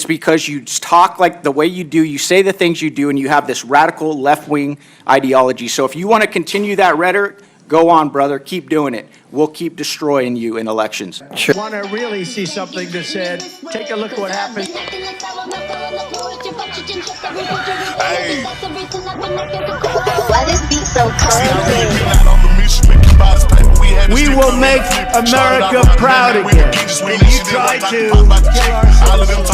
It's because you talk like the way you do, you say the things you do, and you have this radical left-wing ideology. So if you want to continue that rhetoric, go on, brother. Keep doing it. We'll keep destroying you in elections. Sure. Want to really see something that said, take a look at what happened. Hey. Why this beat so cold? We will make America proud again. And you try to kill our citizens.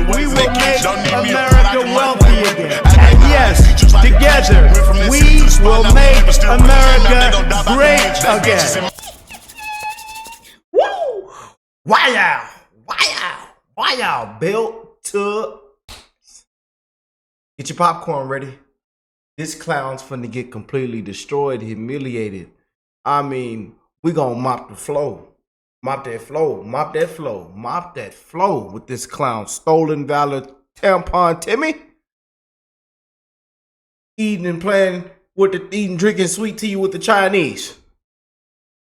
We will make America wealthy again. And yes, together, we will make America great again. Woo! Why y'all built to... Get your popcorn ready. This clown's finna get completely destroyed, humiliated. I mean, we gonna mop the flow. Mop that flow, mop that flow, mop that flow with this clown. Stolen valor, tampon Timmy. Eating and playing with the drinking sweet tea with the Chinese.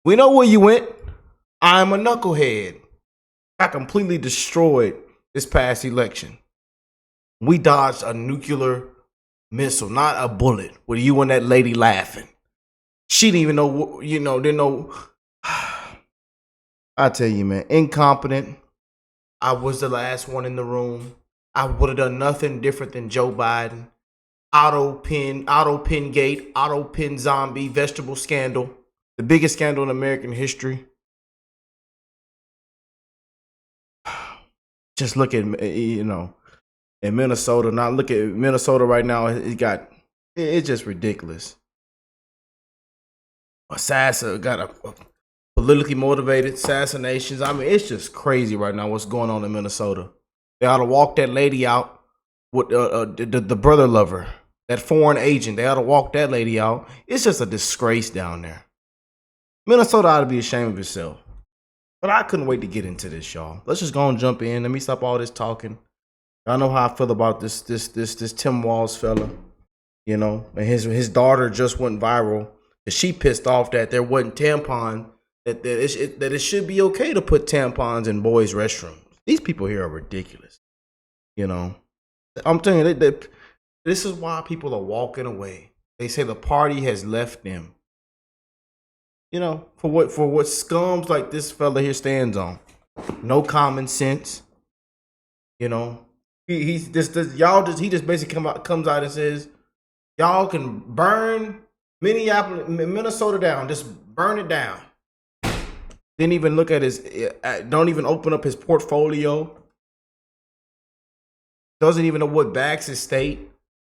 We know where you went. I'm a knucklehead. I completely destroyed this past election. We dodged a nuclear missile, not a bullet, with you and that lady laughing. She didn't even know, didn't know. I tell you, man, incompetent. I was the last one in the room. I would have done nothing different than Joe Biden. Auto pin gate, auto pin zombie, vegetable scandal. The biggest scandal in American history. Just look at, in Minnesota. Now look at Minnesota right now. It's just ridiculous. Got a politically motivated assassinations. I mean, it's just crazy right now what's going on in Minnesota. They ought to walk that lady out with the brother lover, that foreign agent. They ought to walk that lady out. It's just a disgrace down there. Minnesota ought to be ashamed of itself. But I couldn't wait to get into this, y'all. Let's just go and jump in. Let me stop all this talking. I know how I feel about this Tim Walz fella, and his daughter just went viral. She pissed off that there wasn't tampon, that it should be okay to put tampons in boys' restrooms. These people here are ridiculous. I'm telling you, this is why people are walking away. They say the party has left them. For what scums like this fella here stands on. No common sense. He just basically comes out and says, y'all can burn Minnesota down. Just burn it down. Didn't even look at don't even open up his portfolio. Doesn't even know what backs his state.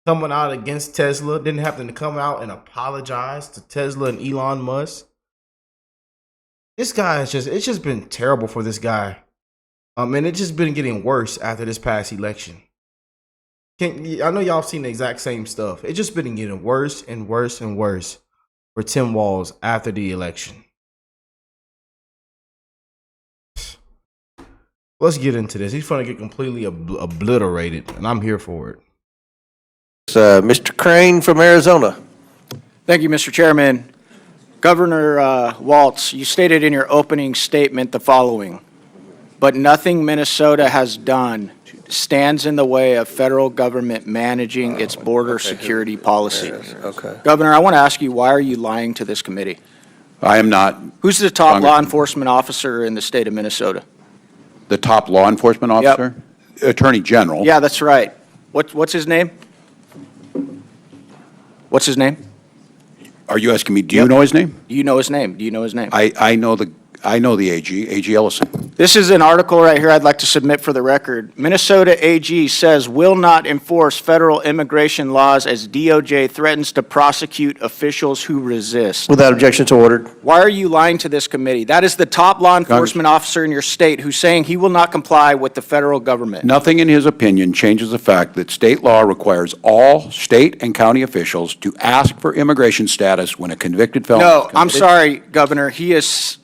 Coming out against Tesla. Didn't have to come out and apologize to Tesla and Elon Musk. This guy it's just been terrible for this guy. And it's just been getting worse after this past election. I know y'all seen the exact same stuff. It's just been getting worse and worse and worse for Tim Walz after the election. Let's get into this. He's going to get completely obliterated, and I'm here for it. Mr. Crane from Arizona. Thank you, Mr. Chairman. Governor Walz, you stated in your opening statement the following: but nothing Minnesota has done stands in the way of federal government managing its border security policy. Okay. Governor, I want to ask you, why are you lying to this committee? I am not. Who's the top law enforcement officer in the state of Minnesota? The top law enforcement officer? Yep. Attorney General. Yeah, that's right. What's his name? What's his name? Are you asking me, do you know his name? Do you know his name? I know the AG Ellison. This is an article right here I'd like to submit for the record. Minnesota AG says will not enforce federal immigration laws as DOJ threatens to prosecute officials who resist. Without objection to ordered. Why are you lying to this committee? That is the top law enforcement officer in your state who's saying he will not comply with the federal government. Nothing in his opinion changes the fact that state law requires all state and county officials to ask for immigration status when a convicted felon. No, I'm sorry, Governor. He is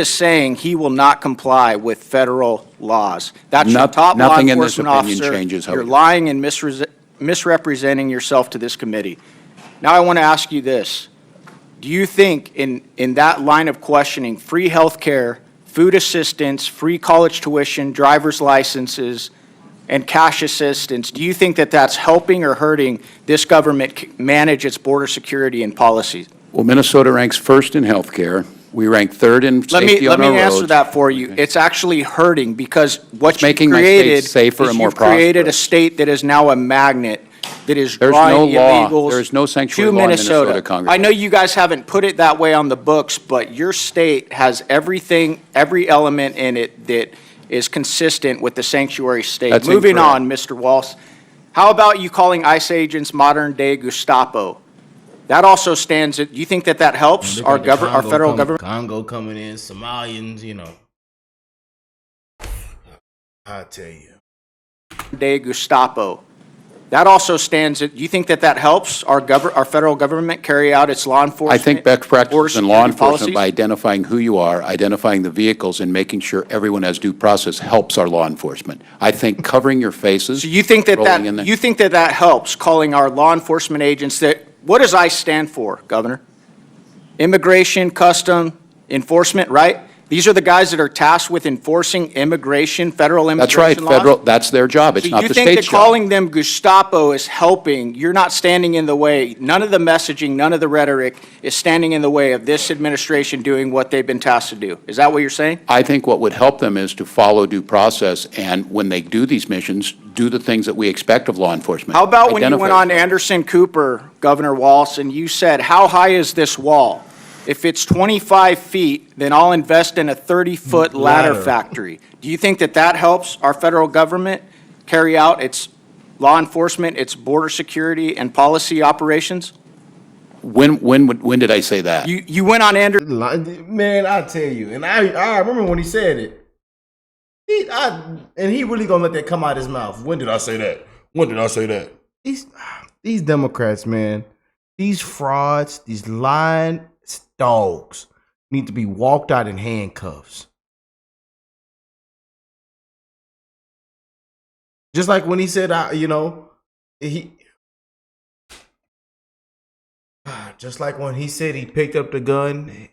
saying he will not comply with federal laws. That's your top law enforcement officer. You're lying and misrepresenting yourself to this committee. Now I want to ask you this. Do you think in that line of questioning, free health care food assistance, free college tuition, driver's licenses, and cash assistance, do you think that that's helping or hurting this government manage its border security and policies? Well, Minnesota ranks first in healthcare. We rank third in safety on our roads. Let me answer that for you. It's actually hurting because what It's you've making my state created safer is and more you've created a prosperous. state that is now a magnet that is There's drawing no law. illegals There is no sanctuary to law in Minnesota. Minnesota, Congressman. I know you guys haven't put it that way on the books, but your state has everything, every element in it that is consistent with the sanctuary state. That's Moving incorrect. on, Mr. Walz. How about you calling ICE agents modern-day Gestapo? That also stands, do you think that that helps Look our at the our federal government? Congo coming in, Somalians, you know. I tell you. Day Gestapo. That also stands, do you think that that helps our federal government carry out its law I enforcement? think best border practices in law security enforcement by policies? identifying who you are, identifying the vehicles, and making sure everyone has due process helps our law enforcement. I think covering your faces. So you think that rolling in there- you think that that helps calling our law enforcement agents that, what does ICE stand for, Governor? Immigration, Custom, Enforcement, right? These are the guys that are tasked with enforcing immigration, federal That's right, immigration laws? federal, that's their job. It's So not you the think that state's job. calling them Gestapo is helping? You're not standing in the way. None of the messaging, none of the rhetoric is standing in the way of this administration doing what they've been tasked to do. Is that what you're saying? I think what would help them is to follow due process, and when they do these missions, do the things that we expect of law enforcement. How about when you Identify went on yourself. Anderson Cooper, Governor Walz, and you said, how high is this wall? If it's 25 feet, then I'll invest in a 30-foot ladder Ladder. factory. Do you think that that helps our federal government carry out its law enforcement, its border security and policy operations? When did I say that? You went on Anderson. Man, I tell you, and I remember when he said it. And he really gonna let that come out his mouth. When did I say that? When did I say that? These Democrats, man, these frauds, these lying dogs need to be walked out in handcuffs. Just like when he said, just like when he said he picked up the gun,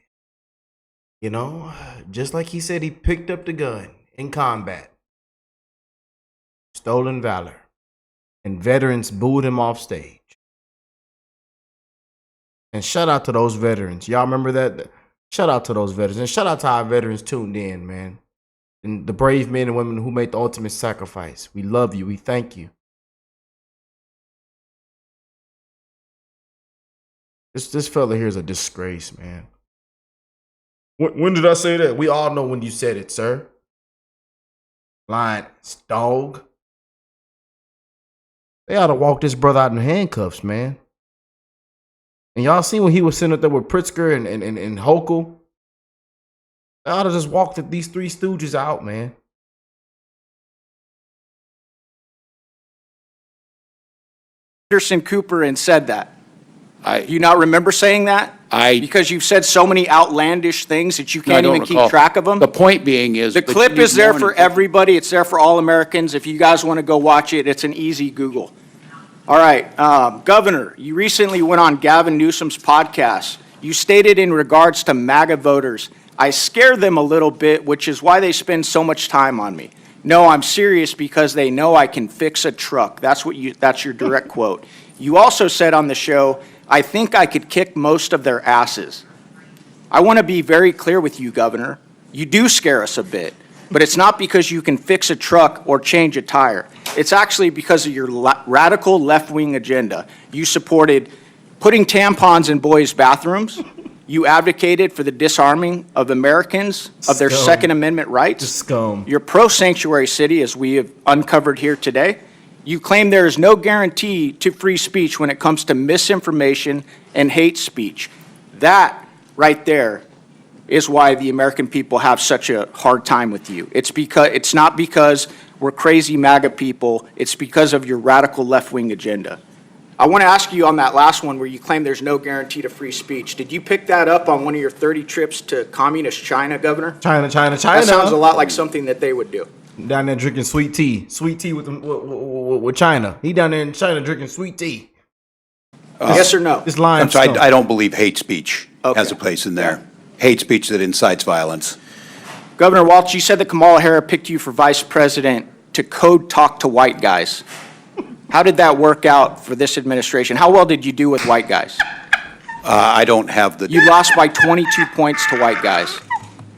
just like he said he picked up the gun in combat, stolen valor, and veterans booed him off stage. And shout out to those veterans. Y'all remember that? Shout out to those veterans. And shout out to our veterans tuned in, man. And the brave men and women who made the ultimate sacrifice. We love you. We thank you. This fella here is a disgrace, man. When did I say that? We all know when you said it, sir. Lying dog. They ought to walk this brother out in handcuffs, man. And y'all seen when he was sitting up there with Pritzker and Hochul? They ought to just walk these three stooges out, man. Anderson Cooper and said that. I- Do you not remember saying that? I- Because you've said so many outlandish things that you No, I can't don't even keep recall. track of them. The point being is. The that you clip need is there more for information. everybody. It's there for all Americans. If you guys want to go watch it, it's an easy Google. All right, Governor, you recently went on Gavin Newsom's podcast. You stated in regards to MAGA voters, I scare them a little bit, which is why they spend so much time on me. No, I'm serious because they know I can fix a truck. That's your direct quote. You also said on the show, I think I could kick most of their asses. I want to be very clear with you, Governor. You do scare us a bit, but it's not because you can fix a truck or change a tire. It's actually because of your radical left-wing agenda. You supported putting tampons in boys' bathrooms. You advocated for the disarming of Americans of their Scum. Second Amendment rights. Scum. You're pro-sanctuary city, as we have uncovered here today. You claim there is no guarantee to free speech when it comes to misinformation and hate speech. That right there is why the American people have such a hard time with you. It's not because we're crazy MAGA people. It's because of your radical left-wing agenda. I want to ask you on that last one where you claim there's no guarantee to free speech. Did you pick that up on one of your 30 trips to communist China, Governor? China. That sounds a lot like something that they would do. Down there drinking sweet tea with China. He down there in China drinking sweet tea. Yes or no? This lying. I'm sorry, I don't believe hate speech has Okay. a place in there. Hate speech that incites violence. Governor Walz, you said that Kamala Harris picked you for vice president to code talk to white guys. How did that work out for this administration? How well did you do with white guys? I don't have the. You lost by 22 points to white guys.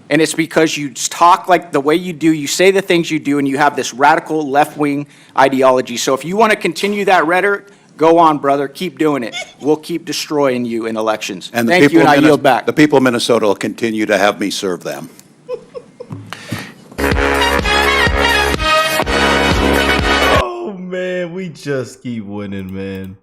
And it's because you talk like the way you do, you say the things you do, and you have this radical left-wing ideology. So if you want to continue that rhetoric, go on, brother. Keep doing it. We'll keep destroying you in elections. And the Thank you, people and I of yield back. The people of Minnesota will continue to have me serve them. Oh man, we just keep winning, man.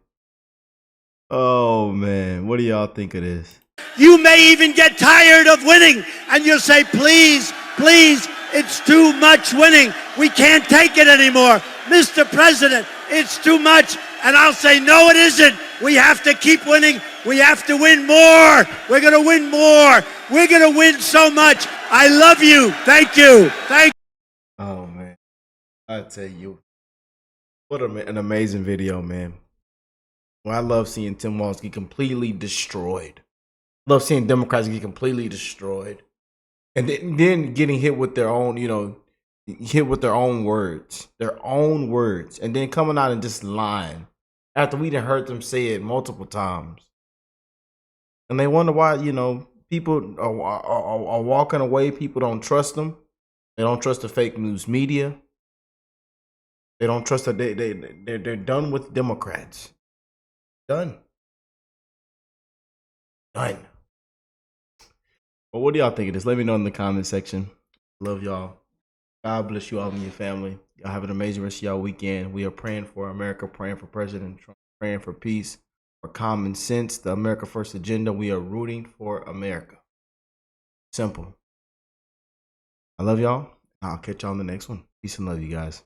Oh man, what do y'all think of this? You may even get tired of winning, and you'll say, please, please, it's too much winning. We can't take it anymore. Mr. President, it's too much. And I'll say, no, it isn't. We have to keep winning. We have to win more. We're going to win more. We're going to win so much. I love you. Thank you. Thank you. Oh man, I tell you, what an amazing video, man. Well, I love seeing Tim Walz get completely destroyed. Love seeing Democrats get completely destroyed, and then getting hit with their own, hit with their own words, and then coming out and just lying after we done heard them say it multiple times, and they wonder why, people are walking away. People don't trust them. They don't trust the fake news media. They don't trust that they're done with Democrats. Done. Well, what do y'all think of this? Let me know in the comment section. Love y'all. God bless you all and your family. Y'all have an amazing rest of y'all weekend. We are praying for America, praying for President Trump, praying for peace, for common sense, the America First agenda. We are rooting for America. Simple. I love y'all. I'll catch y'all on the next one. Peace and love, you guys.